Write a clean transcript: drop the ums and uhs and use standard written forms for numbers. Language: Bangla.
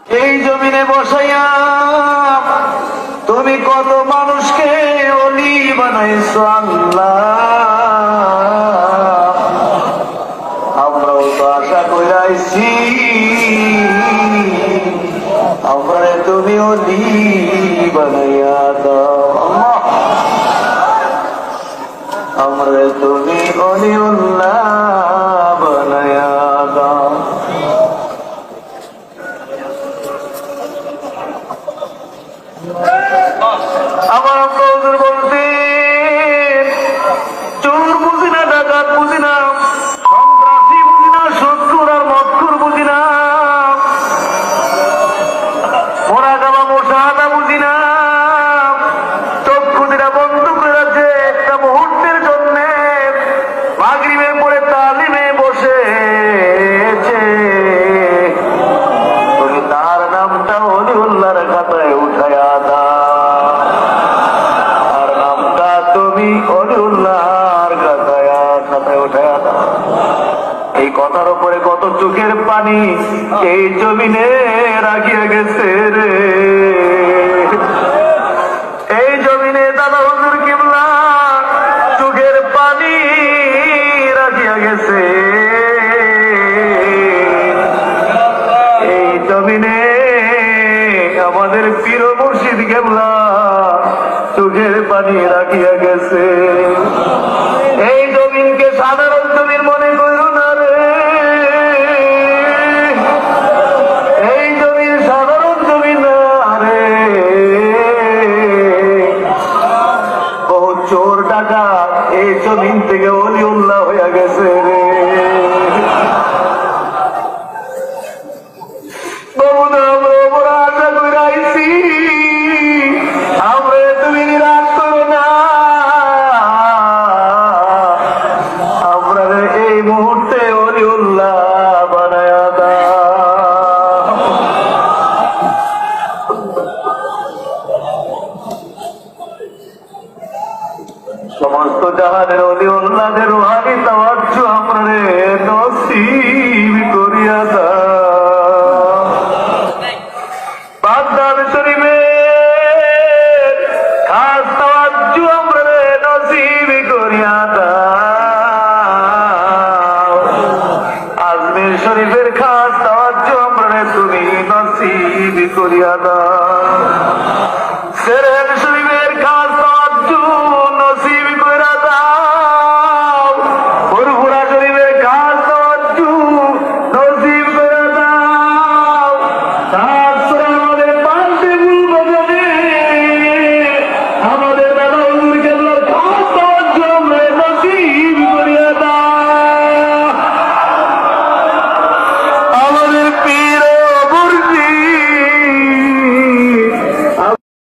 এই জমিনে বসাইয়া তুমি কত মানুষকে অলি বানাইছো আল্লাহ, আমরাও তো আশা করে আইছি আমরা তুমি অলি বানাইয়া দাও, আমরা তুমি অলিউল্লাহ বানাইয়া দাও। আমার হুজুর বলতে চোর বুঝি না, ডাকাত বুঝি না, সন্ত্রাসী বুঝি না, শত্রুর আর মৎখুর বুঝি না, মোরা গামা মশাহাদা বুঝি না, চক্ষু দিরা বন্ধ করে আছে একটা মুহূর্তের জন্য মাগরিবের পরে তালিমে বসেছে, তুমি তার নামটা অলিউল্লাহর খাতায় উঠায়া দাও, তার নামটা তুমি অলিউল্লাহর খাতায় উঠায়া দাও। এই কথার উপরে কত চোখের পানি এই জমিনে রাখিয়া গেছে রে, এই জমিনে দাদা হুজুর কিবলা চোখের পানি রাখিয়া গেছে, এই জমিনে আমাদের পীর মুর্শিদ কিবলা চোখের পানি রাখিয়া গেছে। এই জমিনকে সাধারণ জমিন মনে করো না রে, এই জমিন সাধারণ জমিন না রে, বহু চোর ডাকাত এই জমিন থেকে অলিউল্লাহ হয়ে গেছে রে। বহুদা আমরা বড় আশা করে আইছি, আমরা তুমি নিরাশ করো না, আমরা এই মুহূর্তে অলিউল্লাহ বানায়া দাও। সমস্ত জাহানের অলিউল্লাহদের রুহানি তাওয়াজ্জু আমরা নসিব করিয়া দাও। বাগদাদ শরীফের খাস তাওয়াজ্জু আমরা নসিব করিয়া দাও। আজমির শরীফের খাস তাওয়াজ্জু আমরা তুমি নসিব করিয়া দাও।